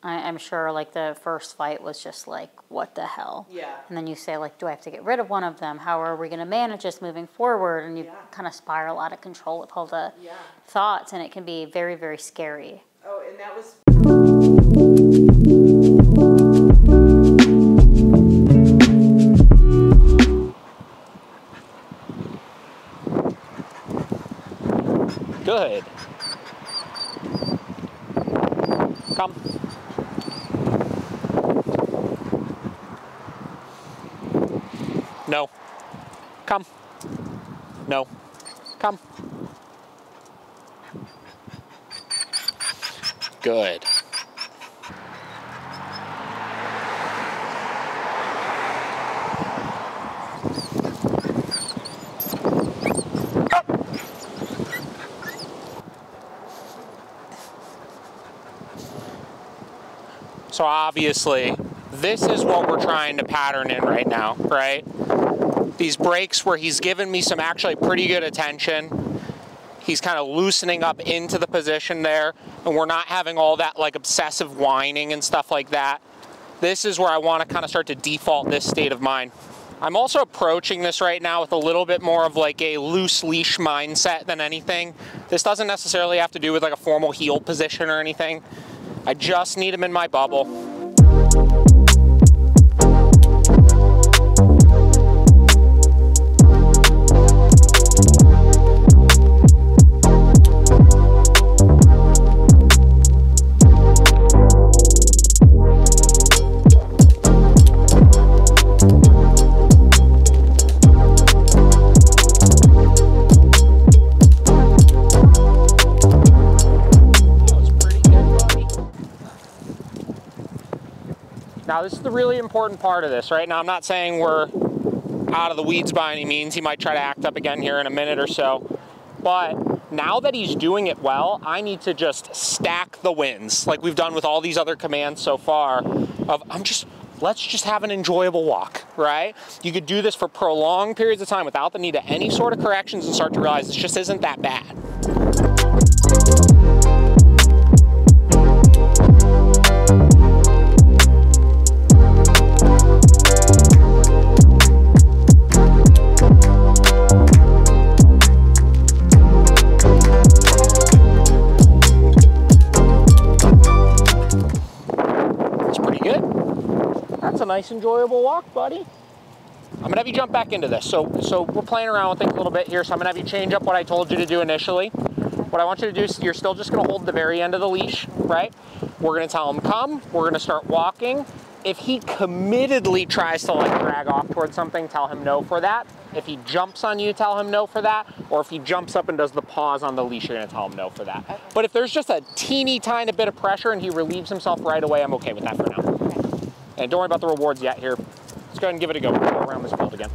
I'm sure like the first fight was just like, what the hell? Yeah. And then you say like, do I have to get rid of one of them? How are we going to manage this moving forward? And you kind of spiral out of control with all the thoughts, and it can be very, very scary. Oh, and that was... Good. Come. No. Come. No. Come. Good. So obviously, this is what we're trying to pattern in right now, right? These breaks where he's given me some actually pretty good attention. He's kind of loosening up into the position there, and we're not having all that like obsessive whining and stuff like that. This is where I want to kind of start to default this state of mind. I'm also approaching this right now with a little bit more of like a loose leash mindset than anything. This doesn't necessarily have to do with like a formal heel position or anything. I just need him in my bubble. Now this is the really important part of this, right? Now I'm not saying we're out of the weeds by any means. He might try to act up again here in a minute or so. But now that he's doing it well, I need to just stack the wins like we've done with all these other commands so far of let's just have an enjoyable walk, right? You could do this for prolonged periods of time without the need of any sort of corrections and start to realize this just isn't that bad. A nice enjoyable walk, buddy. I'm gonna have you jump back into this. So we're playing around with things a little bit here, so I'm gonna have you change up what I told you to do initially. What I want you to do is you're still just gonna hold the very end of the leash, right? We're gonna tell him come, we're gonna start walking. If he committedly tries to like drag off towards something, tell him no for that. If he jumps on you, tell him no for that. Or if he jumps up and does the pause on the leash, you're gonna tell him no for that. Okay. But if there's just a teeny tiny bit of pressure and he relieves himself right away, I'm okay with that for now. And don't worry about the rewards yet here. Let's go ahead and give it a go. We'll go around this field again.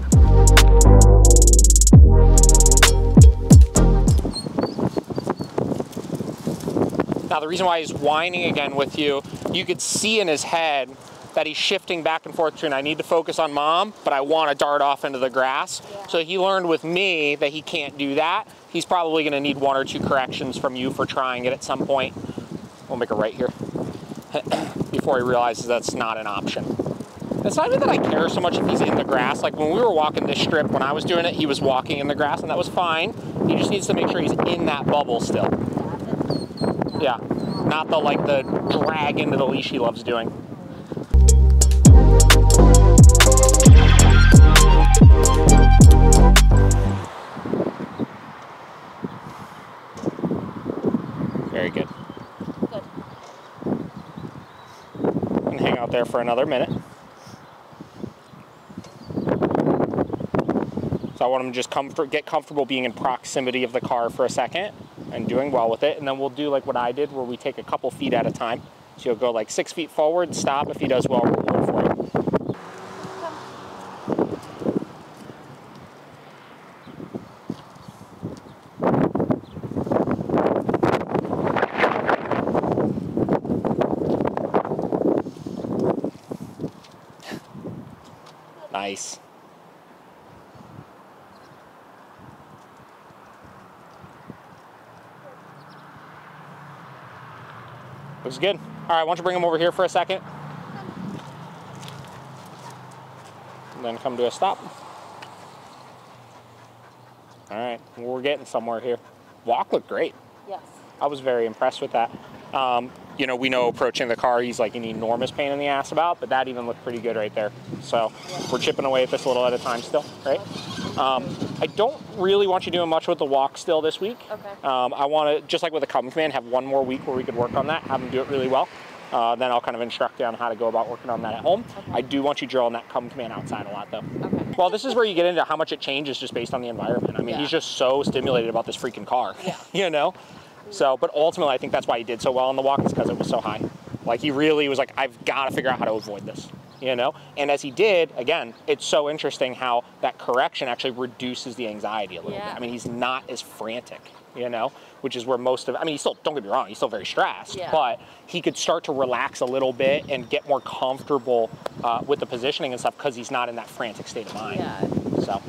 Now the reason why he's whining again with you, you could see in his head that he's shifting back and forth between I need to focus on mom, but I want to dart off into the grass. Yeah. So he learned with me that he can't do that. He's probably going to need 1 or 2 corrections from you for trying it at some point. We'll make a right here. Before he realizes that's not an option. It's not even that I care so much if he's in the grass. Like when we were walking this strip, when I was doing it, he was walking in the grass and that was fine. He just needs to make sure he's in that bubble still. Yeah, not the drag into the leash he loves doing. Very good. Hang out there for another minute. So I want him to just get comfortable being in proximity of the car for a second and doing well with it. And then we'll do like what I did where we take a couple feet at a time. So you'll go like 6 feet forward, stop. If he does well, reward for him. Nice. Looks good. All right, why don't you bring him over here for a second? And then come to a stop. All right, we're getting somewhere here. Walk looked great. Yes. I was very impressed with that. You know, we know approaching the car, he's like an enormous pain in the ass about, but that even looked pretty good right there. So we're chipping away at this a little at a time still, right? I don't really want you doing much with the walk still this week. Okay. I want to, just like with the come command, have one more week where we could work on that, have him do it really well. Then I'll kind of instruct you on how to go about working on that at home. Okay. I do want you drilling that come command outside a lot though. Okay. Well, this is where you get into how much it changes just based on the environment. I mean, he's just so stimulated about this freaking car, you know? So, but ultimately, I think that's why he did so well on the walk is because it was so high. Like, he really was like, I've got to figure out how to avoid this, you know? And as he did, again, it's so interesting how that correction actually reduces the anxiety a little bit. I mean, he's not as frantic, you know, which is where most of, I mean, he's still, don't get me wrong, he's still very stressed, but he could start to relax a little bit and get more comfortable with the positioning and stuff because he's not in that frantic state of mind. So.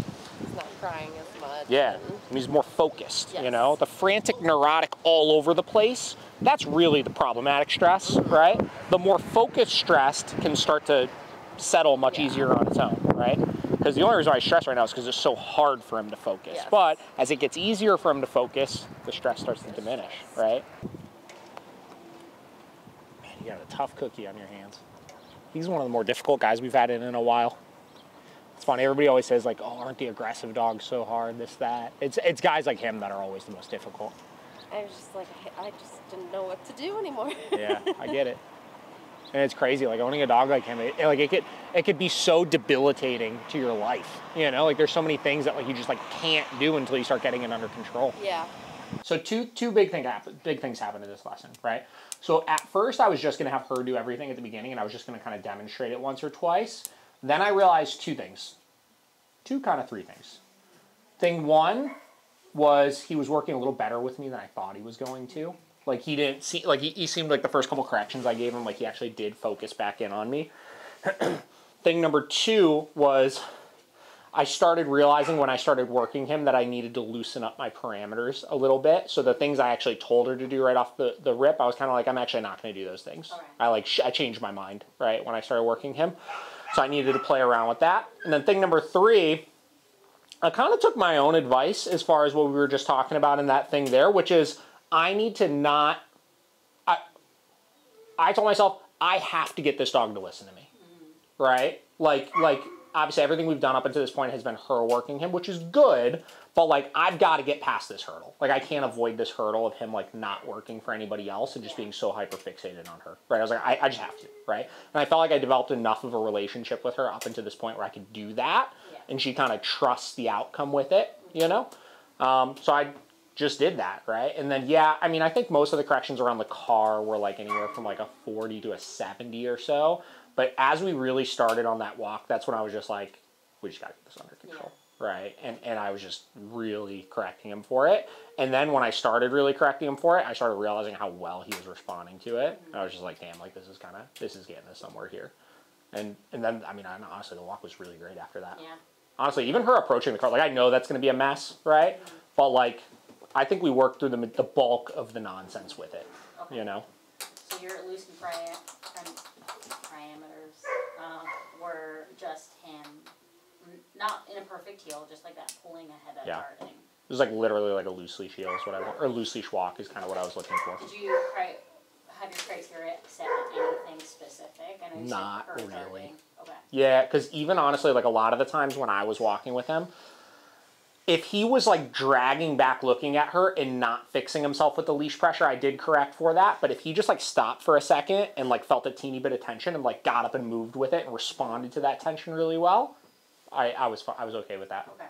He's not crying as much. And he's more focused, you know? The frantic, neurotic, all over the place, that's really the problematic stress, right? The more focused stressed can start to settle much easier on its own, right? Because the only reason why I stress right now is because it's so hard for him to focus. But as it gets easier for him to focus, the stress starts to diminish, right? Man, you got a tough cookie on your hands. He's one of the more difficult guys we've had in a while. It's funny, everybody always says like, oh, aren't the aggressive dogs so hard, this, that. It's guys like him that are always the most difficult. I was just like, I just didn't know what to do anymore. Yeah, I get it. And it's crazy, like owning a dog like him, it could be so debilitating to your life, you know? Like there's so many things that like you just like can't do until you start getting it under control. Yeah. So two big things happen in this lesson, right? So at first I was just gonna have her do everything at the beginning and I was just gonna kind of demonstrate it once or twice. Then I realized two things. Three things. Thing one was he was working a little better with me than I thought he was going to. Like he didn't see, like he seemed like the first couple corrections I gave him, like he actually did focus back in on me. Thing number two was I started realizing when I started working him that I needed to loosen up my parameters a little bit. So the things I actually told her to do right off the rip, I was kind of like, I'm actually not going to do those things. Okay. I changed my mind, right, when I started working him. So I needed to play around with that. And then thing number three, I kind of took my own advice as far as what we were just talking about in that thing there, which is I need to not, I told myself, I have to get this dog to listen to me, right? Like obviously everything we've done up until this point has been her working him, which is good, but like I've got to get past this hurdle. Like I can't avoid this hurdle of him like not working for anybody else and just being so hyper fixated on her, right? I was like, I just have to, right? And I felt like I developed enough of a relationship with her up until this point where I could do that, and she kind of trusts the outcome with it, you know? So I just did that, right? And then, yeah, I mean, I think most of the corrections around the car were like anywhere from like a 40 to a 70 or so. But as we really started on that walk, that's when I was just like, we just got to get this under control, right? And I was just really correcting him for it. And then when I started really correcting him for it, I started realizing how well he was responding to it. I was just like, damn, like this is getting us somewhere here. And then, I mean, honestly, the walk was really great after that. Yeah. Honestly, even her approaching the car, like I know that's going to be a mess, right? But like, I think we worked through the bulk of the nonsense with it, you know? So your loosened parameters were just him, not in a perfect heel, just like that pulling ahead of darting. It was like literally like a loose leash heel is what I want, or loose leash walk is kind of what I was looking for. Did you have your criteria set on anything specific? I know you Not said really. Okay. Yeah, because even honestly, like a lot of the times when I was walking with him, if he was like dragging back looking at her and not fixing himself with the leash pressure, I did correct for that. But if he just like stopped for a second and like felt a teeny bit of tension and like got up and moved with it and responded to that tension really well, I was okay with that. Okay.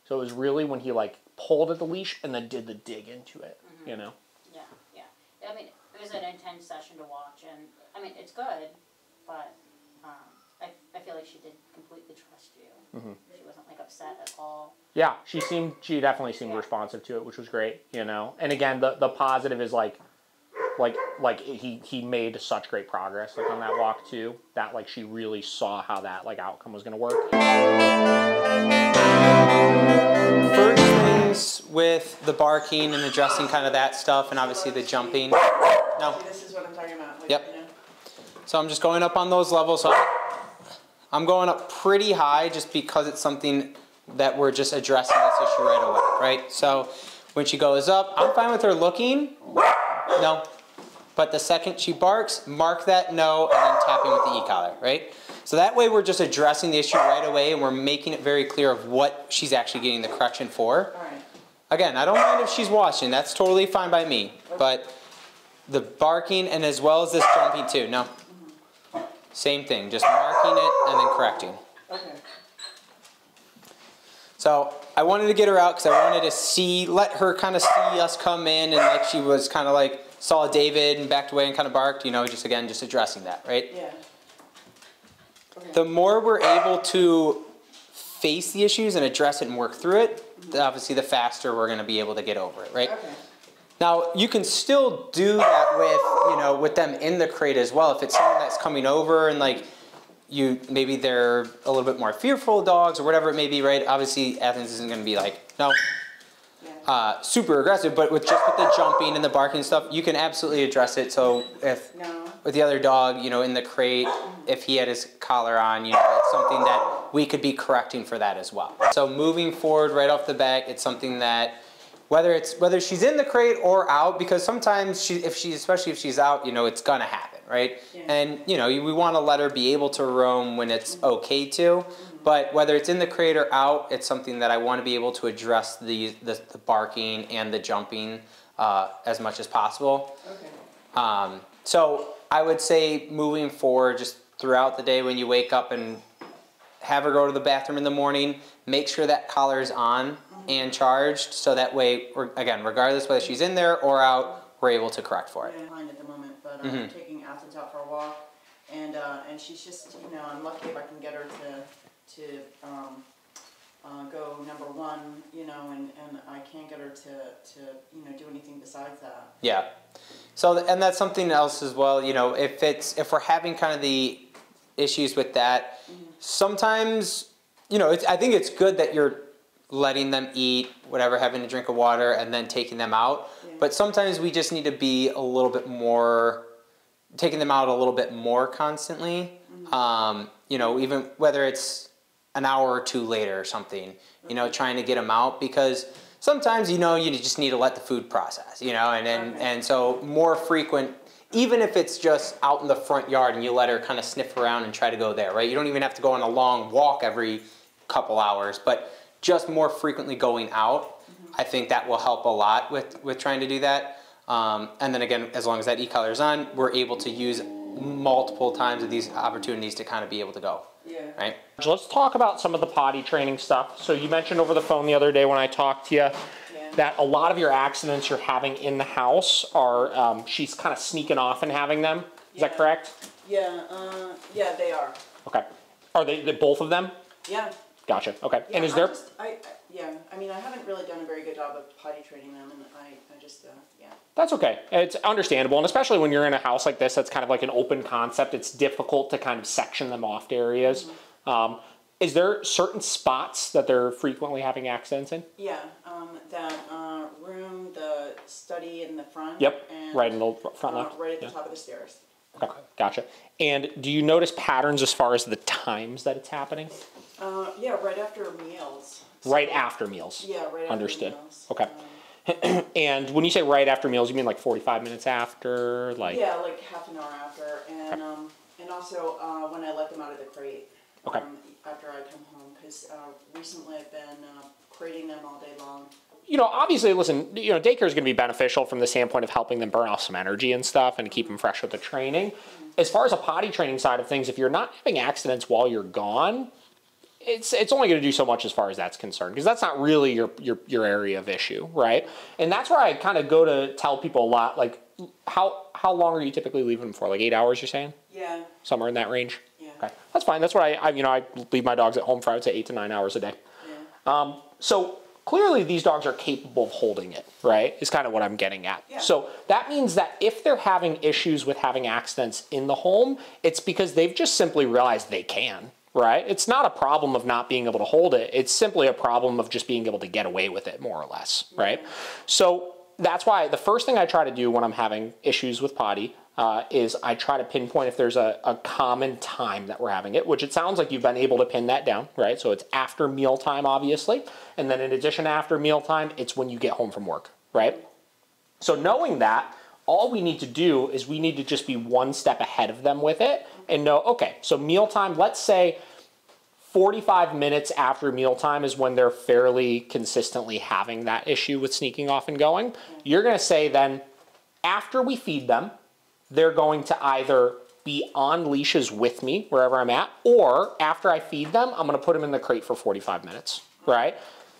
So it was really when he like pulled at the leash and then did the dig into it, you know? Yeah, yeah. I mean, it was an intense session to watch, and I mean, it's good, but I feel like she did completely trust you. She wasn't like upset at all. Yeah, she definitely seemed responsive to it, which was great, you know? And again, the positive is like he made such great progress like on that walk too, that like she really saw how that like outcome was going to work. First things with the barking and adjusting kind of that stuff, and obviously the jumping. No. This is what I'm talking about. Like, yep. You know? So I'm just going up on those levels. So I'm going up pretty high just because it's something that we're just addressing this issue right away, right? So when she goes up, I'm fine with her looking, no. But the second she barks, mark that no, and then tapping with the e-collar, right? So that way we're just addressing the issue right away, and we're making it very clear of what she's actually getting the correction for. All right. Again, I don't mind if she's watching, that's totally fine by me. But the barking and as well as this jumping too, no. Same thing, just marking it and then correcting. Okay. So I wanted to get her out because I wanted to see, let her kind of see us come in, and like she was kind of like saw David and backed away and kind of barked, you know, just again, just addressing that, right? Yeah. Okay. The more we're able to face the issues and address it and work through it, obviously the faster we're going to be able to get over it, right? Okay. Now, you can still do that with, you know, with them in the crate as well. If it's someone that's coming over and like, maybe they're a little bit more fearful of dogs or whatever it may be, right? Obviously, Athens isn't going to be like, no, super aggressive, but with the jumping and the barking and stuff, you can absolutely address it. So if with the other dog, you know, in the crate, if he had his collar on, you know, it's something that we could be correcting for that as well. So moving forward right off the bat, it's something that whether she's in the crate or out, because sometimes especially if she's out, you know, it's gonna happen, right? Yeah. And you know, we want to let her be able to roam when it's okay to, but whether it's in the crate or out, it's something that I want to be able to address the barking and the jumping as much as possible. Okay. So I would say moving forward, just throughout the day when you wake up and have her go to the bathroom in the morning, make sure that collar is on and charged, so that way, again, regardless whether she's in there or out, we're able to correct for it. I'm behind at the moment, but I'm taking Athens out for a walk, and she's just, you know, I'm lucky if I can get her to go number one, you know, and I can't get her to you know, do anything besides that. Yeah. So, and that's something else as well, you know, if we're having kind of the issues with that, sometimes, you know, I think it's good that you're letting them eat, whatever, having a drink of water, and then taking them out. Yeah. But sometimes we just need to be a little bit more, taking them out a little bit more constantly. You know, even whether it's an hour or two later or something, you know, trying to get them out, because sometimes, you know, you just need to let the food process, you know, and so more frequent, even if it's just out in the front yard and you let her kind of sniff around and try to go there, right? You don't even have to go on a long walk every couple hours, but just more frequently going out, I think that will help a lot with trying to do that. And then again, as long as that e-collar is on, we're able to use multiple times of these opportunities to kind of be able to go, right? Let's talk about some of the potty training stuff. So you mentioned over the phone the other day when I talked to you that a lot of your accidents you're having in the house are, she's kind of sneaking off and having them. Is that correct? Yeah, yeah, they are. Okay. Are they both of them? Yeah. Gotcha. Okay. Yeah, and is there? Yeah. I mean, I haven't really done a very good job of potty training them, and I just, yeah. That's okay. It's understandable, and especially when you're in a house like this, that's kind of like an open concept. It's difficult to kind of section them off to areas. Is there certain spots that they're frequently having accidents in? Yeah. That room, the study in the front. Yep. And, right in the front left. Right at the top of the stairs. Okay. Gotcha. And do you notice patterns as far as the times that it's happening? Yeah, right after meals. So, right after meals? Yeah, right after Understood. meals. Okay. And when you say right after meals, you mean like 45 minutes after? Like? Yeah, like half an hour after. And, and also when I let them out of the crate. Okay. After I come home, because recently I've been crating them all day long. You know, obviously, listen, you know, daycare is going to be beneficial from the standpoint of helping them burn off some energy and stuff and keep them fresh with the training. As far as a potty training side of things, if you're not having accidents while you're gone, it's only going to do so much as far as that's concerned, because that's not really your area of issue, right? And that's where I kind of go to tell people a lot, like, how long are you typically leaving them for? Like 8 hours, you're saying? Yeah. Somewhere in that range? Yeah. Okay, that's fine. That's what I leave my dogs at home for, I would say, 8 to 9 hours a day. Yeah. So clearly these dogs are capable of holding it, right? Is kind of what I'm getting at. Yeah. So that means that if they're having issues with having accidents in the home, it's because they've just simply realized they can, right? It's not a problem of not being able to hold it. It's simply a problem of just being able to get away with it, more or less, right? So that's why the first thing I try to do when I'm having issues with potty, is I try to pinpoint if there's a common time that we're having it, which it sounds like you've been able to pin that down, right? So it's after mealtime, obviously. And then in addition to after mealtime, it's when you get home from work, right? So knowing that, all we need to do is we need to just be one step ahead of them with it and know, okay, so mealtime, let's say 45 minutes after mealtime is when they're fairly consistently having that issue with sneaking off and going. You're gonna say then, after we feed them, they're going to either be on leashes with me wherever I'm at, or after I feed them, I'm gonna put them in the crate for 45 minutes, right?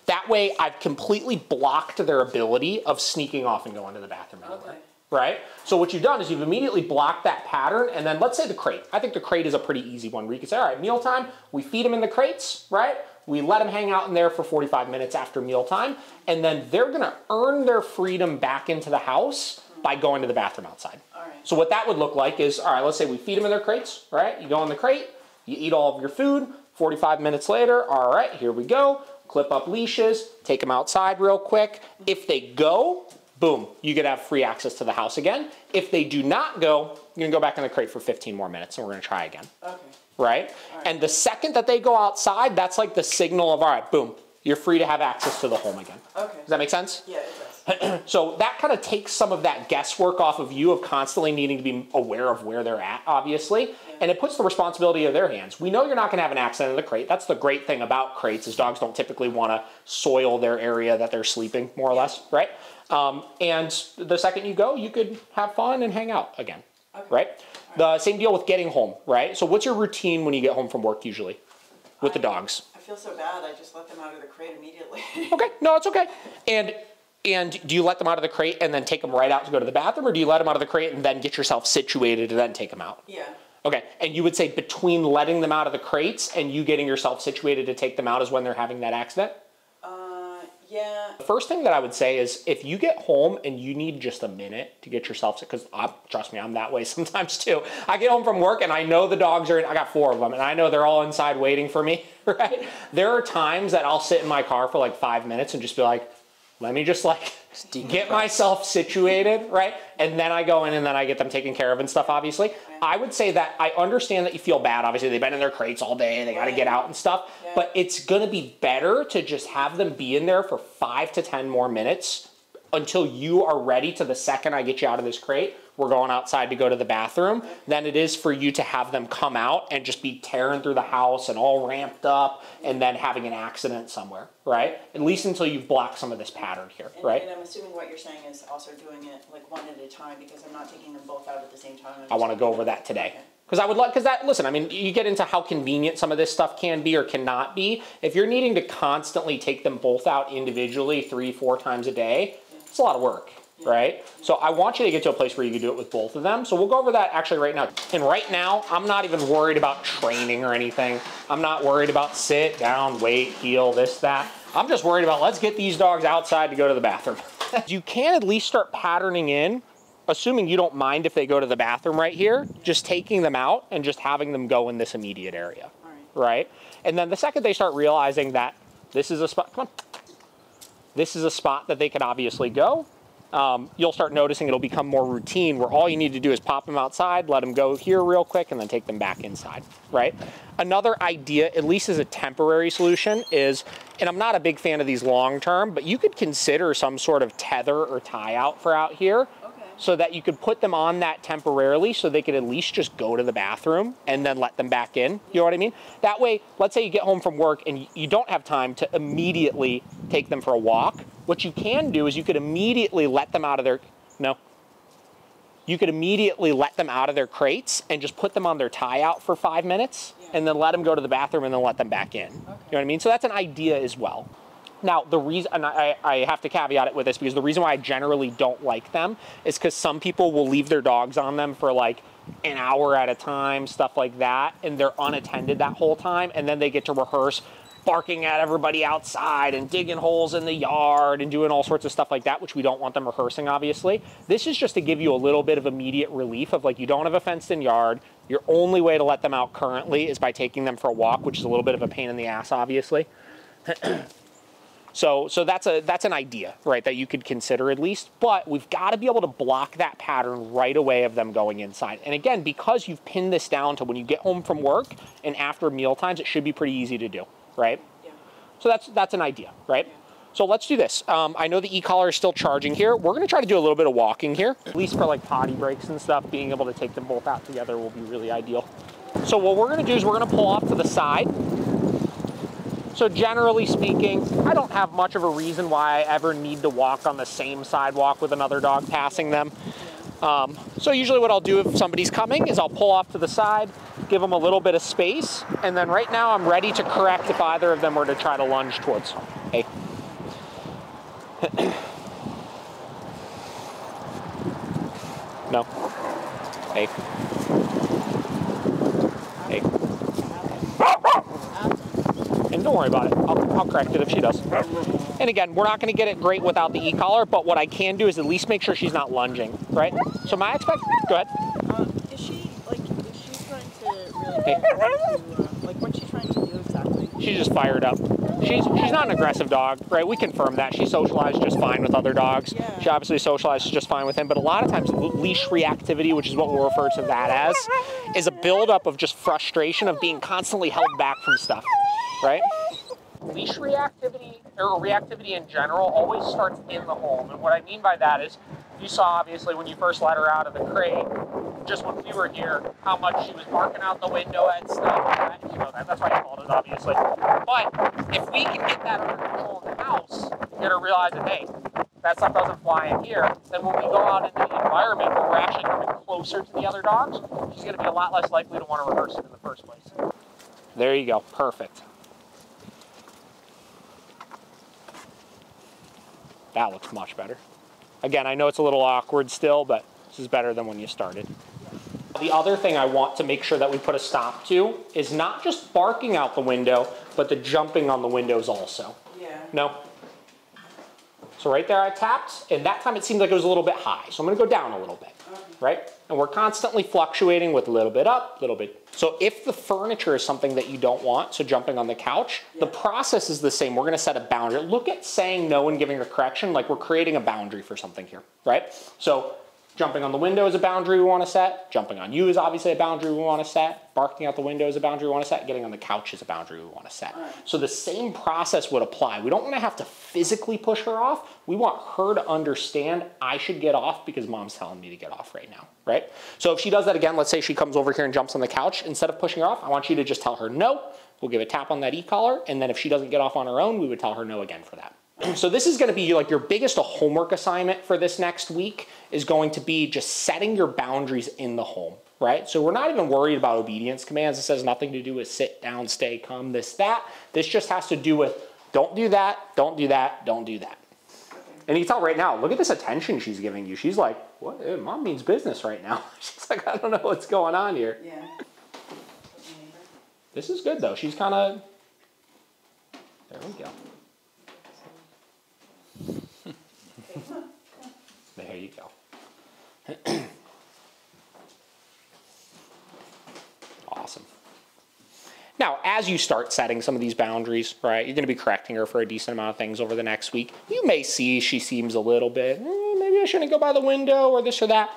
That way I've completely blocked their ability of sneaking off and going to the bathroom anywhere. Right? So what you've done is you've immediately blocked that pattern, and then let's say the crate. I think the crate is a pretty easy one where you can say, all right, mealtime, we feed them in the crates, right? We let them hang out in there for 45 minutes after mealtime, and then they're gonna earn their freedom back into the house by going to the bathroom outside. All right. So what that would look like is, all right, let's say we feed them in their crates, right? You go in the crate, you eat all of your food, 45 minutes later, all right, here we go, clip up leashes, take them outside real quick. If they go, boom, you could have free access to the house again. If they do not go, you're gonna go back in the crate for 15 more minutes and we're gonna try again. Okay. Right? And the second that they go outside, that's like the signal of, all right, boom, you're free to have access to the home again. Okay. Does that make sense? Yeah, it does. So that kind of takes some of that guesswork off of you of constantly needing to be aware of where they're at, obviously, and it puts the responsibility in their hands. We know you're not gonna have an accident in the crate. That's the great thing about crates is dogs don't typically wanna soil their area that they're sleeping, more or less, right? And the second you go, you could have fun and hang out again, right? The same deal with getting home, right? So what's your routine when you get home from work usually with the dogs? I feel so bad, I just let them out of the crate immediately. Okay, no, it's okay. And do you let them out of the crate and then take them right out to go to the bathroom, or do you let them out of the crate and then get yourself situated and then take them out? Yeah. Okay, and you would say between letting them out of the crates and you getting yourself situated to take them out is when they're having that accident? Yeah. The first thing that I would say is if you get home and you need just a minute to get yourself, because trust me, I'm that way sometimes too. I get home from work and I know the dogs are in, I got 4 of them, and I know they're all inside waiting for me, right? There are times that I'll sit in my car for like 5 minutes and just be like, let me just like get myself situated, right? And then I go in and then I get them taken care of and stuff, obviously. I would say that I understand that you feel bad. Obviously, they've been in their crates all day. They got to get out and stuff. But it's going to be better to just have them be in there for 5 to 10 more minutes until you are ready to the second I get you out of this crate, we're going outside to go to the bathroom, than it is for you to have them come out and just be tearing through the house and all ramped up and then having an accident somewhere, right? At least until you've blocked some of this pattern here, right? And I'm assuming what you're saying is also doing it like one at a time because I'm not taking them both out at the same time. I want to go over that today. Because I would like, listen, I mean, you get into how convenient some of this stuff can be or cannot be. If you're needing to constantly take them both out individually 3-4 times a day, it's a lot of work, right? So I want you to get to a place where you can do it with both of them. So we'll go over that actually right now. And right now, I'm not even worried about training or anything. I'm not worried about sit, down, wait, heel, this, that. I'm just worried about let's get these dogs outside to go to the bathroom. You can at least start patterning in, assuming you don't mind if they go to the bathroom right here, just taking them out and just having them go in this immediate area, right? And then the second they start realizing that this is a spot, come on, this is a spot that they can obviously go, you'll start noticing it'll become more routine where all you need to do is pop them outside, let them go here real quick, and then take them back inside, right? Another idea, at least as a temporary solution, is, and I'm not a big fan of these long term, but you could consider some sort of tether or tie out for out here, so that you could put them on that temporarily so they could at least just go to the bathroom and then let them back in. You know what I mean? That way, let's say you get home from work and you don't have time to immediately take them for a walk. What you can do is you could immediately let them out of their, you could immediately let them out of their crates and just put them on their tie out for 5 minutes and then let them go to the bathroom and then let them back in. You know what I mean? So that's an idea as well. Now, the reason, and I have to caveat it with this because the reason why I generally don't like them is because some people will leave their dogs on them for like an hour at a time, stuff like that, and they're unattended that whole time, and then they get to rehearse barking at everybody outside and digging holes in the yard and doing all sorts of stuff like that, which we don't want them rehearsing, obviously. This is just to give you a little bit of immediate relief of like, you don't have a fenced-in yard. Your only way to let them out currently is by taking them for a walk, which is a little bit of a pain in the ass, obviously. So that's an idea, right, that you could consider at least, but we've got to be able to block that pattern right away of them going inside. And again, because you've pinned this down to when you get home from work and after meal times, it should be pretty easy to do, right? Yeah. So that's an idea, right? Yeah. So let's do this. I know the e-collar is still charging here. We're going to try to do a little bit of walking here, at least for like potty breaks and stuff. Being able to take them both out together will be really ideal. So what we're going to do is we're going to pull off to the side. So generally speaking, I don't have much of a reason why I ever need to walk on the same sidewalk with another dog passing them. So usually what I'll do if somebody's coming is I'll pull off to the side, give them a little bit of space, and then right now I'm ready to correct if either of them were to try to lunge towards. Hey. No. Hey. Hey. And don't worry about it. I'll correct it if she does. And again, we're not going to get it great without the e-collar, but what I can do is at least make sure she's not lunging, right? So my go ahead. Is she trying to really get to, like, what's she trying to do exactly? She's just fired up. She's not an aggressive dog, right? We confirmed that. She socialized just fine with other dogs. Yeah. She obviously socializes just fine with him, but a lot of times leash reactivity, which is what we'll refer to that as, is a buildup of just frustration of being constantly held back from stuff, right? Leash reactivity, or reactivity in general, always starts in the home. And what I mean by that is, you saw obviously when you first let her out of the crate, just when we were here, how much she was barking out the window and stuff. Right? You know that. That's why you called it, obviously. But if we can get that under control in the house, get her realizing, hey, that stuff doesn't fly in here, then when we go out into the environment where we're actually coming closer to the other dogs, she's going to be a lot less likely to want to rehearse it in the first place. There you go. Perfect. That looks much better. Again, I know it's a little awkward still, but this is better than when you started. The other thing I want to make sure that we put a stop to is not just barking out the window, but the jumping on the windows also. Yeah. No? So right there I tapped, and that time it seemed like it was a little bit high. So I'm going to go down a little bit, right? And we're constantly fluctuating with a little bit up, a little bit. So if the furniture is something that you don't want, so jumping on the couch, the process is the same. We're going to set a boundary. Look at saying no and giving a correction like we're creating a boundary for something here, right? So jumping on the window is a boundary we want to set. Jumping on you is obviously a boundary we want to set. Barking out the window is a boundary we want to set. Getting on the couch is a boundary we want to set. So the same process would apply. We don't want to have to physically push her off. We want her to understand I should get off because mom's telling me to get off right now, right? So if she does that again, let's say she comes over here and jumps on the couch, instead of pushing her off, I want you to just tell her no. We'll give a tap on that e-collar, and then if she doesn't get off on her own, we would tell her no again for that. So this is going to be like your biggest homework assignment for this next week is going to be just setting your boundaries in the home, right? So we're not even worried about obedience commands. This has nothing to do with sit down, stay, come, this, that. This just has to do with don't do that, don't do that, don't do that. And you can tell right now, look at this attention she's giving you. She's like, what? Mom means business right now. She's like, I don't know what's going on here. Yeah. This is good though. She's kind of, there we go. There you go. Awesome. Now, as you start setting some of these boundaries, right, you're going to be correcting her for a decent amount of things over the next week. You may see she seems a little bit, maybe I shouldn't go by the window or this or that.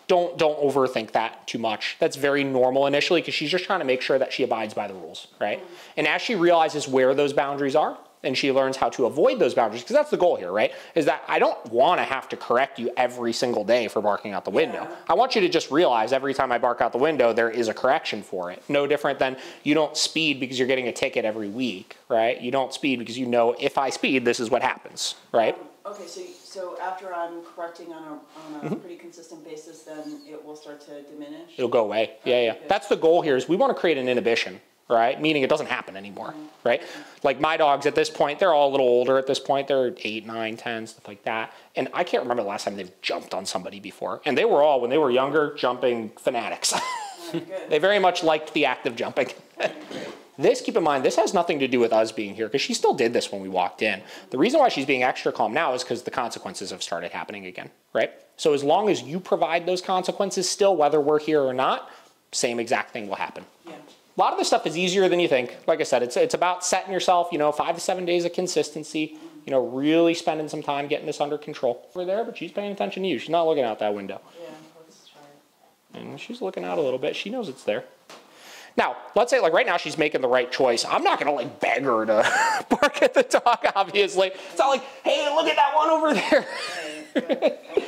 Don't overthink that too much. That's very normal initially because she's just trying to make sure that she abides by the rules, right? And as she realizes where those boundaries are, and she learns how to avoid those boundaries, because that's the goal here, right? Is that I don't want to have to correct you every single day for barking out the window. I want you to just realize every time I bark out the window, there is a correction for it. No different than you don't speed because you're getting a ticket every week, right? You don't speed because you know if I speed, this is what happens, right? Okay, so after I'm correcting on a pretty consistent basis, then it will start to diminish? It'll go away, yeah. That's the goal here is we want to create an inhibition. Right? Meaning it doesn't happen anymore, right? Like my dogs at this point, they're all a little older at this point. They're 8, 9, 10, stuff like that. And I can't remember the last time they've jumped on somebody before. And they were all, when they were younger, jumping fanatics. They very much liked the act of jumping. This, keep in mind, this has nothing to do with us being here because she still did this when we walked in. The reason why she's being extra calm now is because the consequences have started happening again, right? So as long as you provide those consequences still, whether we're here or not, same exact thing will happen. Yeah. A lot of this stuff is easier than you think. Like I said, it's about setting yourself, 5 to 7 days of consistency. you know, really spending some time getting this under control over there, but she's paying attention to you. She's not looking out that window. Yeah, let's try it. And she's looking out a little bit. She knows it's there. Now, let's say, like, right now she's making the right choice. I'm not going to, like, beg her to bark at the dog, obviously. It's not like, hey, look at that one over there.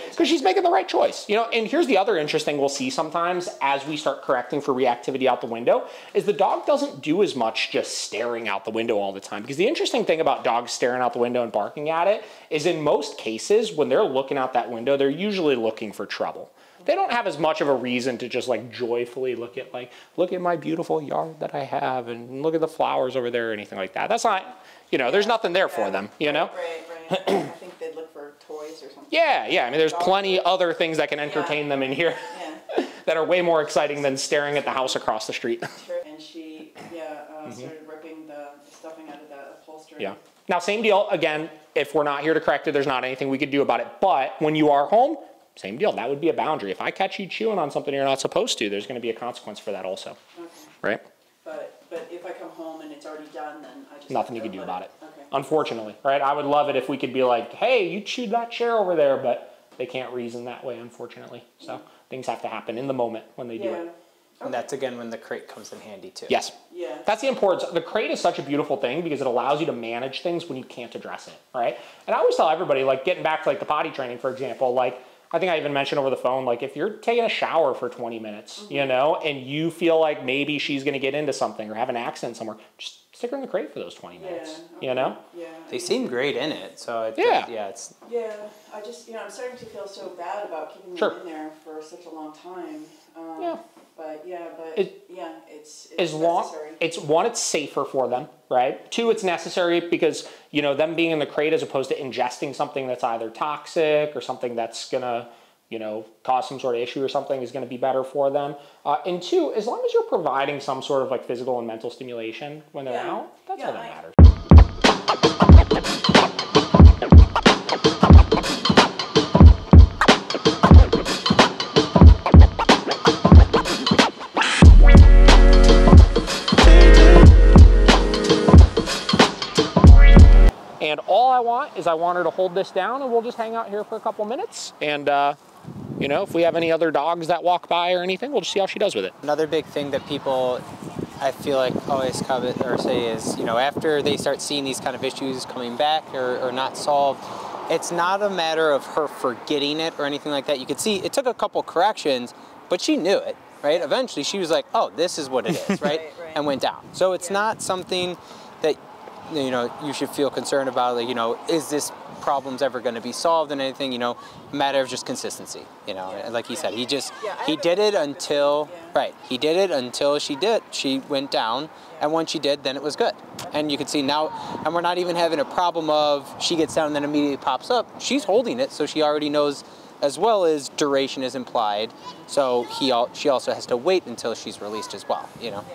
Because she's making the right choice. You know, and here's the other interesting we'll see sometimes as we start correcting for reactivity out the window is the dog doesn't do as much just staring out the window all the time. Because the interesting thing about dogs staring out the window and barking at it is in most cases, when they're looking out that window, they're usually looking for trouble. They don't have as much of a reason to just like joyfully look at like, look at my beautiful yard that I have and look at the flowers over there or anything like that. That's not, you know, there's nothing there for them, you know? Right. I think they'd look for toys or something. Yeah. I mean, there's plenty other things that can entertain them in here that are way more exciting than staring at the house across the street. And she, started ripping the stuffing out of the upholstery. Yeah. Now, same deal. Again, if we're not here to correct it, there's not anything we could do about it. But when you are home, same deal. That would be a boundary. If I catch you chewing on something you're not supposed to, there's going to be a consequence for that also. Okay. Right? But if I come home and it's already done, then I just nothing you can do about it. Okay. Unfortunately, right? I would love it if we could be like, hey, you chewed that chair over there, but they can't reason that way, unfortunately. So things have to happen in the moment when they do it. Okay. And that's again when the crate comes in handy too. Yes. Yeah. That's the importance. The crate is such a beautiful thing because it allows you to manage things when you can't address it, right? And I always tell everybody, like getting back to like the potty training, for example, like I think I even mentioned over the phone, like if you're taking a shower for 20 minutes, you know, and you feel like maybe she's going to get into something or have an accident somewhere, just stick her in the crate for those 20 minutes, you know? Yeah. They seem great in it, so it's, Yeah, I just, I'm starting to feel so bad about keeping them in there for such a long time. But it's necessary. It's safer for them, right? Two, it's necessary because, you know, them being in the crate as opposed to ingesting something that's either toxic or something that's gonna, you know, cause some sort of issue or something is gonna be better for them. And two, as long as you're providing some sort of like physical and mental stimulation when they're out, that's all that matters. And all I want is I want her to hold this down and we'll just hang out here for a couple minutes. And, you know, if we have any other dogs that walk by or anything, we'll just see how she does with it. Another big thing that people, I feel like, always covet or say is, you know, after they start seeing these kind of issues coming back or not solved, it's not a matter of her forgetting it or anything like that. You could see it took a couple corrections, but she knew it, right? Eventually she was like, oh, this is what it is, right? And went down. So it's not something that, you know, you should feel concerned about, like, you know, is this problem's ever going to be solved and anything, you know, a matter of just consistency, you know, like he said, he did it until, he did it until she went down, and once she did, then it was good. And you can see now, and we're not even having a problem of she gets down and then immediately pops up. She's holding it, so she already knows, as well as duration is implied, so she also has to wait until she's released as well, you know.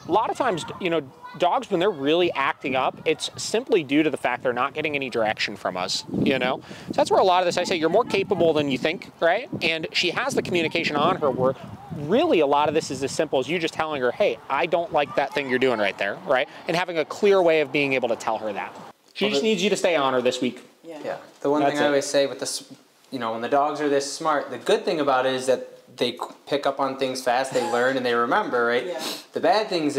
A lot of times, you know, dogs, when they're really acting up, it's simply due to the fact they're not getting any direction from us, you know? So that's where a lot of this, I say, you're more capable than you think, right? And she has the communication on her where really a lot of this is as simple as you just telling her, hey, I don't like that thing you're doing right there, right? And having a clear way of being able to tell her that. She just needs you to stay on her this week. Yeah. The one thing I always say with this, you know, when the dogs are this smart, the good thing about it is that they pick up on things fast, they learn, and they remember, right? Yeah. The bad things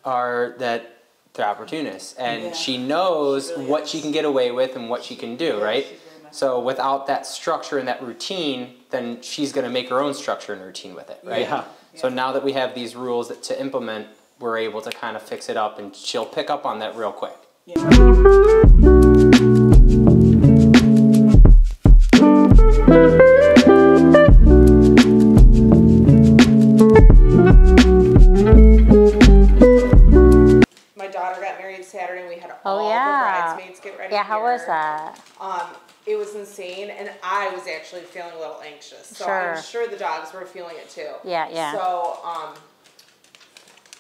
are that they're opportunists, and she knows what she can get away with and what she can do, right? So without that structure and that routine, then she's going to make her own structure and routine with it, right? Yeah. So now that we have these rules to implement, we're able to kind of fix it up, and she'll pick up on that real quick. Saturday, and we had all the bridesmaids get ready. Yeah, how was that? It was insane, and I was actually feeling a little anxious. So I'm sure the dogs were feeling it too. Yeah. So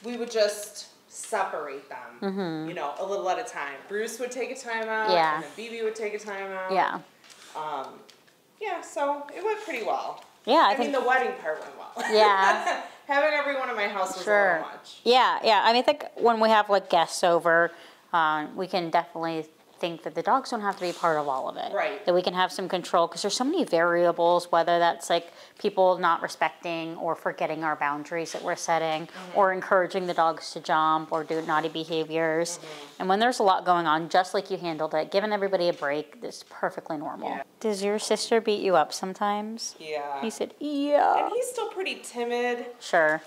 we would just separate them, you know, a little at a time. Bruce would take a time out, and then BB would take a time out. Yeah. So it went pretty well. Yeah, I mean, the wedding part went well. Yeah. Having everyone in my house was a little much. Yeah. I mean, I think when we have like guests over, we can definitely think that the dogs don't have to be part of all of it. Right. That we can have some control, because there's so many variables, whether that's like people not respecting or forgetting our boundaries that we're setting, or encouraging the dogs to jump or do naughty behaviors. And when there's a lot going on, just like you handled it, giving everybody a break, that's perfectly normal. Yeah. Does your sister beat you up sometimes? Yeah. He said, yeah. And he's still pretty timid. Sure.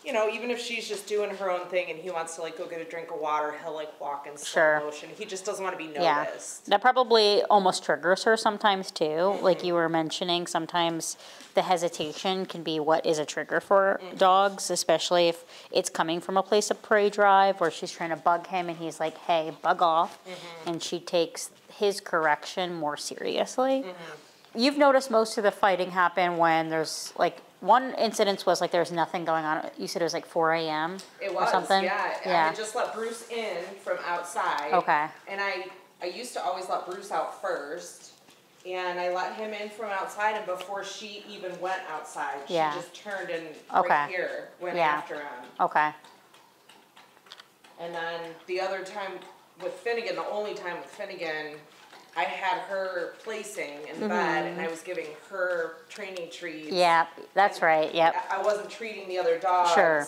You know, even if she's just doing her own thing and he wants to like go get a drink of water, he'll like walk in slow motion. He just doesn't want to be noticed. That probably almost triggers her sometimes too. Like you were mentioning, sometimes the hesitation can be what is a trigger for dogs, especially if it's coming from a place of prey drive where she's trying to bug him and he's like, hey, bug off. And she takes his correction more seriously. You've noticed most of the fighting happen when there's like, one incident was like there was nothing going on. You said it was like 4 a.m. It was, or something? yeah. I had just let Bruce in from outside. Okay. And I used to always let Bruce out first. And I let him in from outside, and before she even went outside, she just turned and right here went after him. Okay. And then the other time with Finnegan, the only time with Finnegan, I had her placing in the bed, and I was giving her training treats. Yeah, that's right. Yep. I wasn't treating the other dogs. Sure.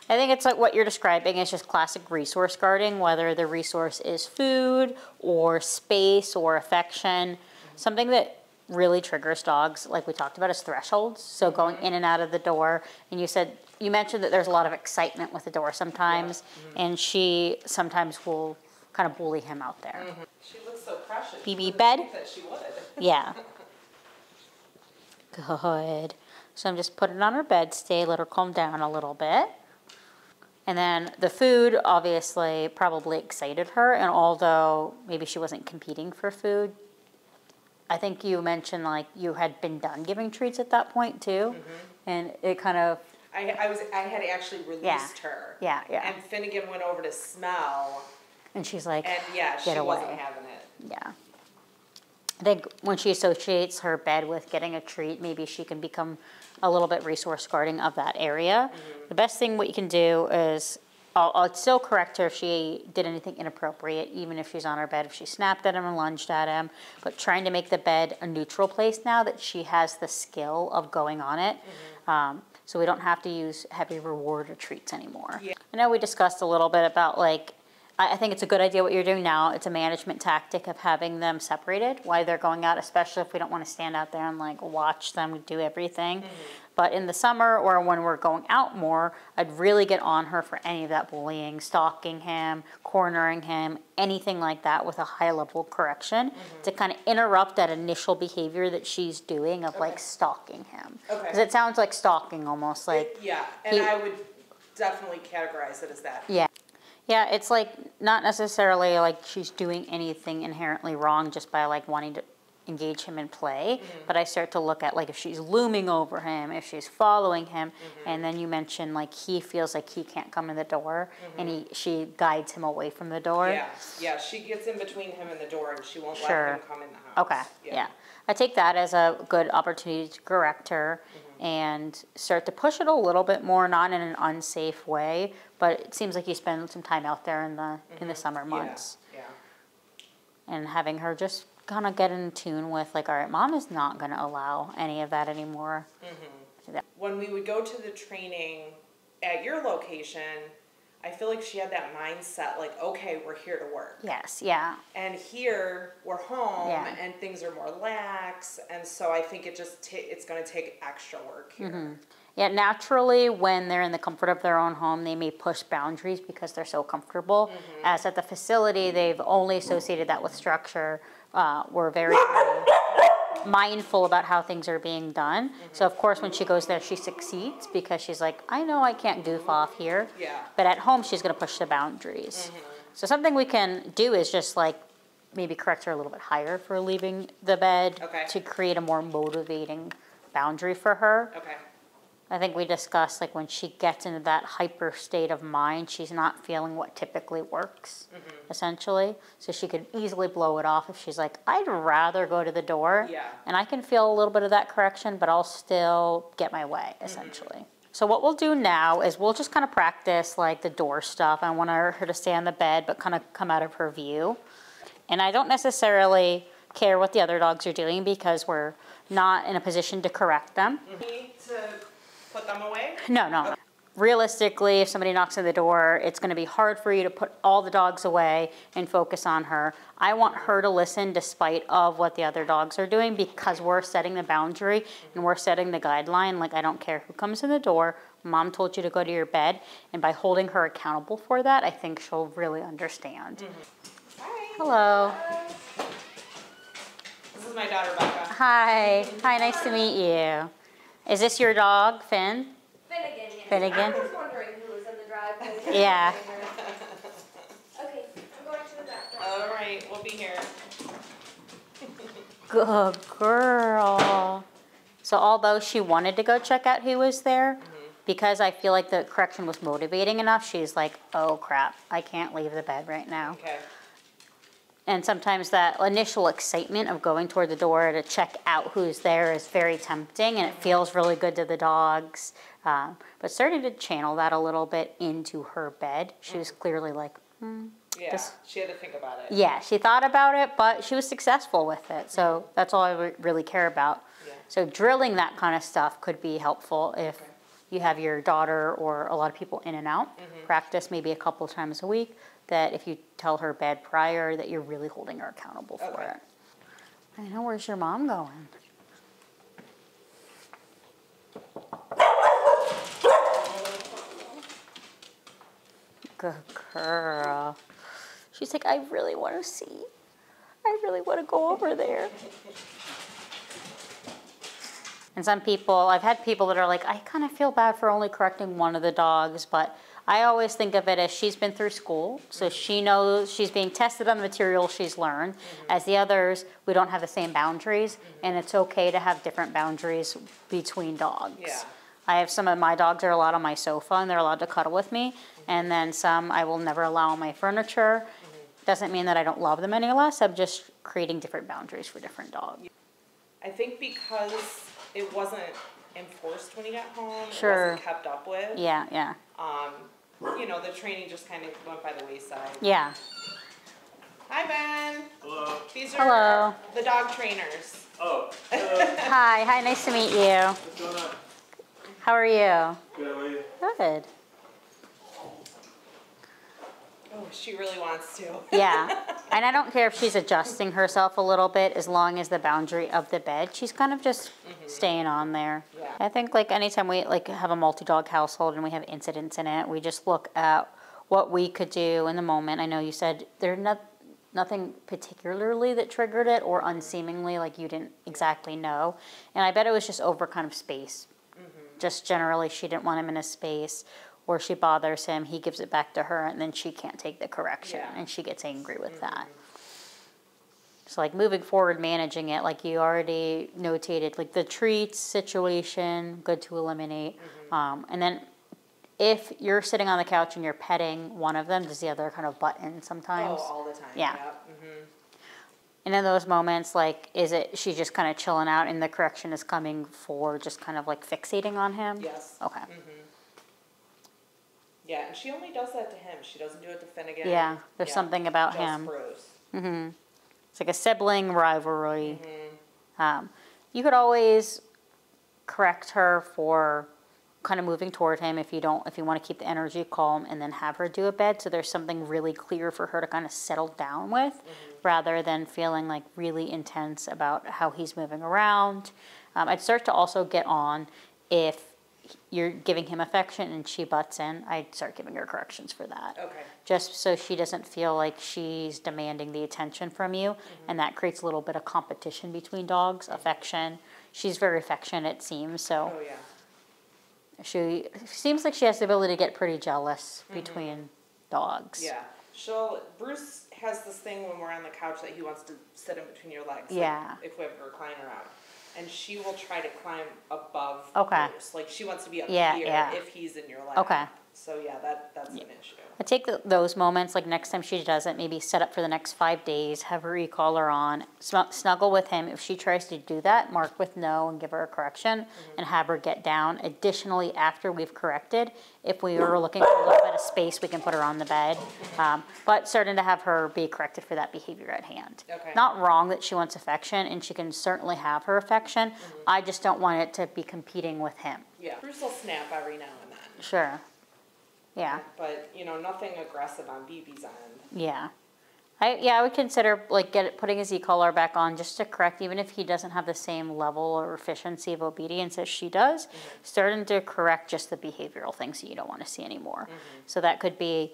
I think it's like what you're describing is just classic resource guarding, whether the resource is food or space or affection. Something that really triggers dogs, like we talked about, is thresholds. So going in and out of the door. And you mentioned that there's a lot of excitement with the door sometimes, and she sometimes will kind of bully him out there. She looks so precious. BB bed? That she would. Yeah. Good. So I'm just putting it on her bed, let her calm down a little bit. And then the food obviously probably excited her, and although maybe she wasn't competing for food, I think you mentioned like you had been done giving treats at that point too, and it kind of... I had actually released her. Yeah. And Finnegan went over to smell. And she's like, and she get away. Wasn't having it. Yeah. I think when she associates her bed with getting a treat, maybe she can become a little bit resource guarding of that area. The best thing what you can do is, I'll still correct her if she did anything inappropriate, even if she's on her bed, if she snapped at him and lunged at him, but trying to make the bed a neutral place now that she has the skill of going on it. So we don't have to use heavy reward or treats anymore. Yeah. I know we discussed a little bit about like, I think it's a good idea what you're doing now. It's a management tactic of having them separated while they're going out, especially if we don't want to stand out there and like watch them do everything. But in the summer or when we're going out more, I'd really get on her for any of that bullying, stalking him, cornering him, anything like that with a high level correction to kind of interrupt that initial behavior that she's doing of like stalking him. Because it sounds like stalking almost like. And I would definitely categorize it as that. Yeah, it's like not necessarily like she's doing anything inherently wrong just by like wanting to engage him in play, but I start to look at like if she's looming over him, if she's following him, and then you mentioned like he feels like he can't come in the door, and she guides him away from the door. Yeah, she gets in between him and the door, and she won't let him come in the house. Okay, yeah. I take that as a good opportunity to correct her and start to push it a little bit more, not in an unsafe way, but it seems like you spend some time out there in the summer months. And having her just kind of get in tune with like, all right, mom is not going to allow any of that anymore. When we would go to the training at your location, I feel like she had that mindset like, okay, we're here to work. Yes, yeah. And here we're home and things are more lax, and so I think it's going to take extra work here. Yeah, naturally, when they're in the comfort of their own home, they may push boundaries because they're so comfortable. As at the facility, they've only associated that with structure. We're very mindful about how things are being done. So, of course, when she goes there, she succeeds because she's like, I know I can't goof off here. But at home, she's going to push the boundaries. So something we can do is just like maybe correct her a little bit higher for leaving the bed to create a more motivating boundary for her. I think we discussed like when she gets into that hyper state of mind, she's not feeling what typically works, essentially. So she could easily blow it off if she's like, I'd rather go to the door. And I can feel a little bit of that correction, but I'll still get my way, essentially. So what we'll do now is we'll just kind of practice like the door stuff. I want her to stay on the bed, but kind of come out of her view. And I don't necessarily care what the other dogs are doing because we're not in a position to correct them. Need to put them away? No. Realistically, if somebody knocks on the door, it's going to be hard for you to put all the dogs away and focus on her. I want her to listen despite of what the other dogs are doing because we're setting the boundary and we're setting the guideline. Like, I don't care who comes in the door. Mom told you to go to your bed. And by holding her accountable for that, I think she'll really understand. Hi. Hello. This is my daughter, Becca. Hi. Hi, nice to meet you. Is this your dog, Finn? Finnegan, yes. Finnegan? I was wondering who was in the drive. Yeah. Okay, I'm going to the bathroom. All right, we'll be here. Good girl. So although she wanted to go check out who was there, because I feel like the correction was motivating enough, she's like, oh crap, I can't leave the bed right now. Okay. And sometimes that initial excitement of going toward the door to check out who's there is very tempting and it feels really good to the dogs. But starting to channel that a little bit into her bed, she was clearly like, Yeah, she had to think about it. yeah, she thought about it, but she was successful with it. So that's all I really care about. Yeah. So drilling that kind of stuff could be helpful if you have your daughter or a lot of people in and out. Practice maybe a couple of times a week, that if you tell her bed prior that you're really holding her accountable for it. I know, where's your mom going? Good girl. She's like, I really want to see. I really want to go over there. And some people, I've had people that are like, I kind of feel bad for only correcting one of the dogs, but I always think of it as she's been through school, so she knows she's being tested on the material she's learned. As the others, we don't have the same boundaries, and it's okay to have different boundaries between dogs. Yeah. I have some of my dogs are allowed on my sofa, and they're allowed to cuddle with me, and then some I will never allow on my furniture. Doesn't mean that I don't love them any less, I'm just creating different boundaries for different dogs. I think because it wasn't enforced when you got home, it Sure. wasn't kept up with. Yeah. You know, the training just kind of went by the wayside. Yeah. Hi, Ben. Hello. These are Hello. the dog trainers. Oh, Hi, nice to meet you. what's going on? How are you? Good, how are you? Good. Oh, she really wants to. Yeah, and I don't care if she's adjusting herself a little bit as long as the boundary of the bed, she's kind of just staying on there. Yeah. I think like anytime we like have a multi-dog household and we have incidents in it, we just look at what we could do in the moment. I know you said there's nothing particularly that triggered it or unseemingly, like you didn't exactly know. And I bet it was just over kind of space. Just generally she didn't want him in a space, or she bothers him, he gives it back to her, and then she can't take the correction, and she gets angry with that. So like moving forward, managing it, like you already notated, like the treats situation, good to eliminate. And then if you're sitting on the couch and you're petting one of them, does the other kind of butt in sometimes? Oh, all the time. Yeah. Yep. And in those moments, like, is it she's just kind of chilling out and the correction is coming for just kind of like fixating on him? Yes. Okay. Yeah, and she only does that to him. She doesn't do it to Finnegan. Yeah, there's something about just him. Bruce. It's like a sibling rivalry. You could always correct her for kind of moving toward him if you want to keep the energy calm, and then have her do a bed so there's something really clear for her to kind of settle down with, rather than feeling like really intense about how he's moving around. I'd start to also get on if you're giving him affection and she butts in, I'd start giving her corrections for that. Okay. Just so she doesn't feel like she's demanding the attention from you, and that creates a little bit of competition between dogs, affection. She's very affectionate, it seems, so Oh, yeah. she seems like she has the ability to get pretty jealous between dogs. Yeah. Bruce has this thing when we're on the couch that he wants to sit in between your legs. Yeah. Like, if we have a recliner out. And she will try to climb above Okay. Bruce. Like, she wants to be up Yeah, here yeah. if he's in your lap. Okay. So yeah, that's an issue. I take those moments, like next time she does it, maybe set up for the next 5 days, have her e-collar on, snuggle with him. If she tries to do that, mark with no and give her a correction and have her get down. Additionally, after we've corrected, if we are looking for a little bit of space, we can put her on the bed. But starting to have her be corrected for that behavior at hand. Okay. Not wrong that she wants affection, and she can certainly have her affection. I just don't want it to be competing with him. Yeah, Bruce will snap every now and then. Sure. Yeah. But, you know, nothing aggressive on BB's end. Yeah. I would consider like putting his e-collar back on just to correct, even if he doesn't have the same level or efficiency of obedience as she does, starting to correct just the behavioral things that you don't want to see anymore. So that could be,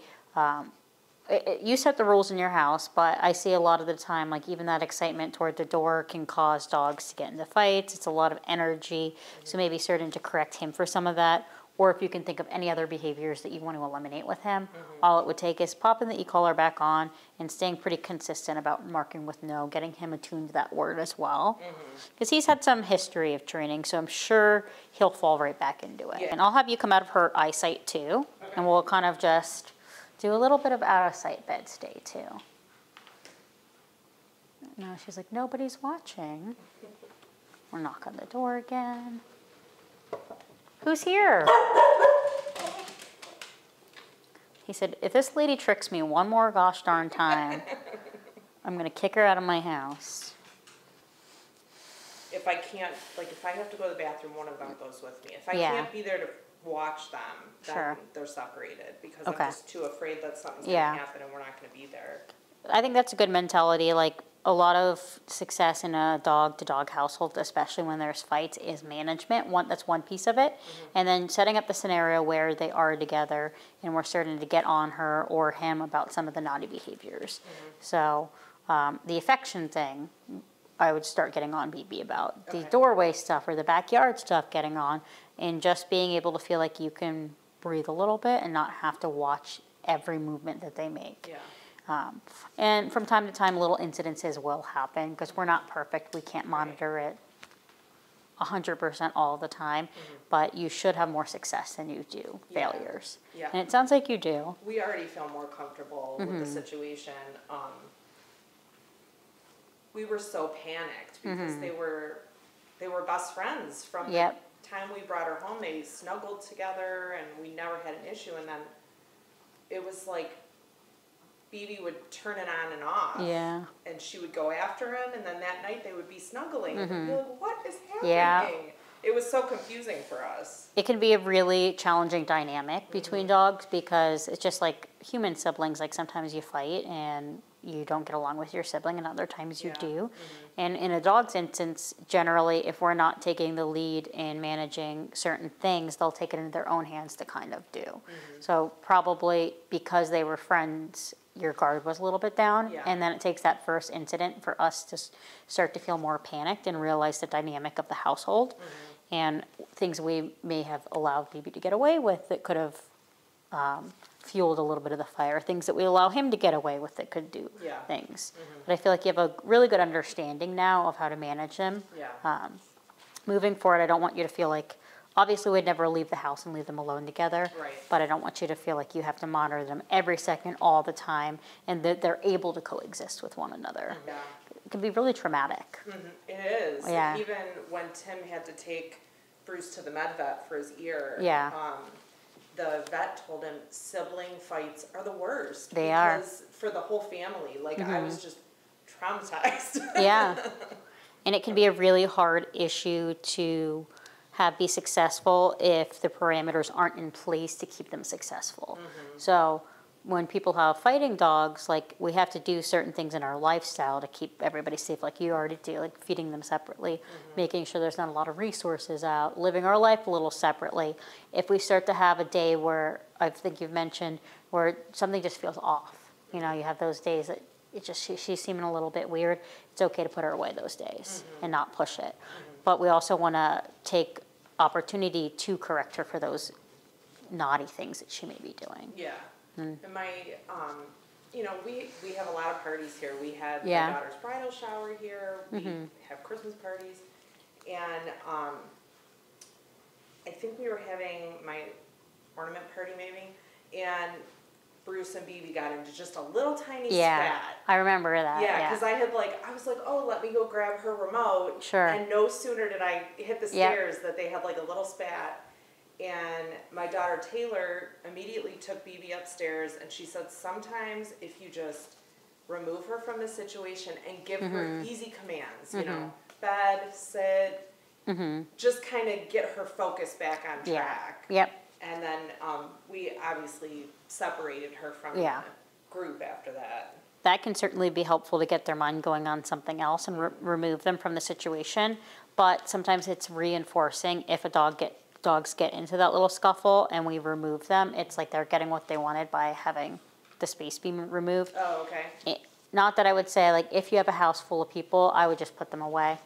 you set the rules in your house, but I see a lot of the time, like even that excitement toward the door can cause dogs to get into fights. It's a lot of energy. So maybe starting to correct him for some of that. Or if you can think of any other behaviors that you want to eliminate with him, all it would take is popping the e-collar back on and staying pretty consistent about marking with no, getting him attuned to that word as well. Because he's had some history of training, so I'm sure he'll fall right back into it. And I'll have you come out of her eyesight too, and we'll kind of just do a little bit of out of sight bed stay too. Now she's like, nobody's watching. We'll knock on the door again. Who's here? He said, if this lady tricks me one more gosh darn time, I'm going to kick her out of my house. If I can't, like if I have to go to the bathroom, one of them goes with me. If I can't be there to watch them, then they're separated because I'm just too afraid that something's going to happen and we're not going to be there. I think that's a good mentality. Like a lot of success in a dog-to-dog household, especially when there's fights, is management. That's one piece of it. And then setting up the scenario where they are together and we're starting to get on her or him about some of the naughty behaviors. So the affection thing, I would start getting on BB about. The doorway stuff or the backyard stuff getting on, and just being able to feel like you can breathe a little bit and not have to watch every movement that they make. Yeah. And from time to time, little incidences will happen because we're not perfect. We can't monitor it 100% all the time, but you should have more success than you do failures. Yeah. And it sounds like you do. We already feel more comfortable with the situation. We were so panicked because they were best friends from the time we brought her home. They snuggled together and we never had an issue. And then it was like BB would turn it on and off. Yeah. And she would go after him, and then that night they would be snuggling. And we'd be like, what is happening? Yeah. It was so confusing for us. It can be a really challenging dynamic between dogs because it's just like human siblings. Like sometimes you fight and you don't get along with your sibling, and other times you do. And in a dog's instance, generally, if we're not taking the lead in managing certain things, they'll take it into their own hands to kind of do. So probably because they were friends, your guard was a little bit down, and then it takes that first incident for us to start to feel more panicked and realize the dynamic of the household and things we may have allowed BB to get away with that could have fueled a little bit of the fire, things that we allow him to get away with that could do things. But I feel like you have a really good understanding now of how to manage them. Moving forward, I don't want you to feel like, obviously we'd never leave the house and leave them alone together, but I don't want you to feel like you have to monitor them every second all the time and that they're able to coexist with one another. It can be really traumatic. It is. Yeah. Even when Tim had to take Bruce to the med vet for his ear, the vet told him sibling fights are the worst. They are. Because for the whole family, like I was just traumatized. And it can be a really hard issue to be successful if the parameters aren't in place to keep them successful. So when people have fighting dogs, like we have to do certain things in our lifestyle to keep everybody safe, like you already do, like feeding them separately, making sure there's not a lot of resources out, living our life a little separately. If we start to have a day where, I think you've mentioned, where something just feels off, you know, you have those days that it just she's seeming a little bit weird, it's okay to put her away those days and not push it. But we also want to take opportunity to correct her for those naughty things that she may be doing. And my, you know, we have a lot of parties here. We had my daughter's bridal shower here. We have Christmas parties. And I think we were having my ornament party maybe, and Bruce and BB got into just a little tiny Yeah, spat. I remember that. Yeah, because I was like, oh, let me go grab her remote. Sure. And no sooner did I hit the stairs that they had like a little spat. And my daughter Taylor immediately took BB upstairs, and she said sometimes if you just remove her from the situation and give her easy commands, you know, bed, sit, just kind of get her focus back on track. Yep. And then we obviously separated her from the group after that. That can certainly be helpful to get their mind going on something else and remove them from the situation. But sometimes it's reinforcing if dogs get into that little scuffle and we remove them. It's like they're getting what they wanted by having the space be removed. Oh, okay. Not that I would say, like, if you have a house full of people, I would just put them away.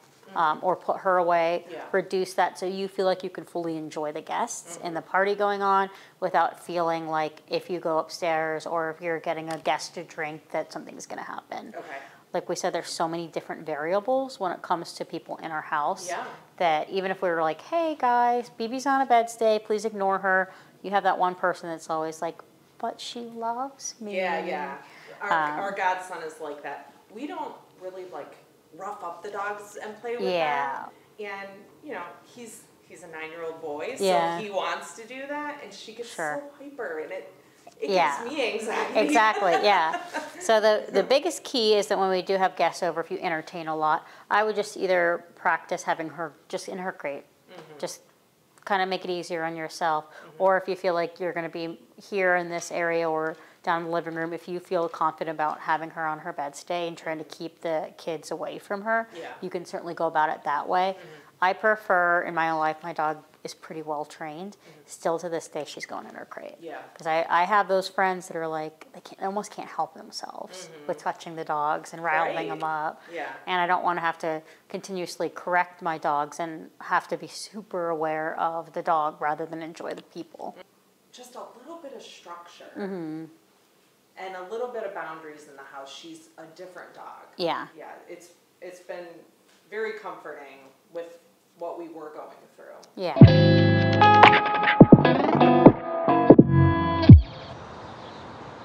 Or put her away, reduce that so you feel like you can fully enjoy the guests and the party going on without feeling like if you go upstairs or if you're getting a guest to drink that something's going to happen. Okay. Like we said, there's so many different variables when it comes to people in our house Yeah. that even if we were like, hey guys, BB's on a bed stay, please ignore her, you have that one person that's always like, but she loves me. Yeah. Our godson is like that. We don't really like rough up the dogs and play with them. And, you know, he's a 9-year-old boy, so he wants to do that, and she gets so hyper, and it gives me anxiety. Exactly, yeah. So the biggest key is that when we do have guests over, if you entertain a lot, I would just either practice having her just in her crate, just kind of make it easier on yourself, or if you feel like you're going to be here in this area or down in the living room, if you feel confident about having her on her bed stay and trying to keep the kids away from her, you can certainly go about it that way. I prefer, in my own life, my dog is pretty well trained. Still to this day, she's going in her crate. Yeah. Because I have those friends that are like, they almost can't help themselves with touching the dogs and riling them up. Yeah. And I don't want to have to continuously correct my dogs and have to be super aware of the dog rather than enjoy the people. Just a little bit of structure. And a little bit of boundaries in the house. She's a different dog. Yeah. Yeah, it's been very comforting with what we were going through. Yeah.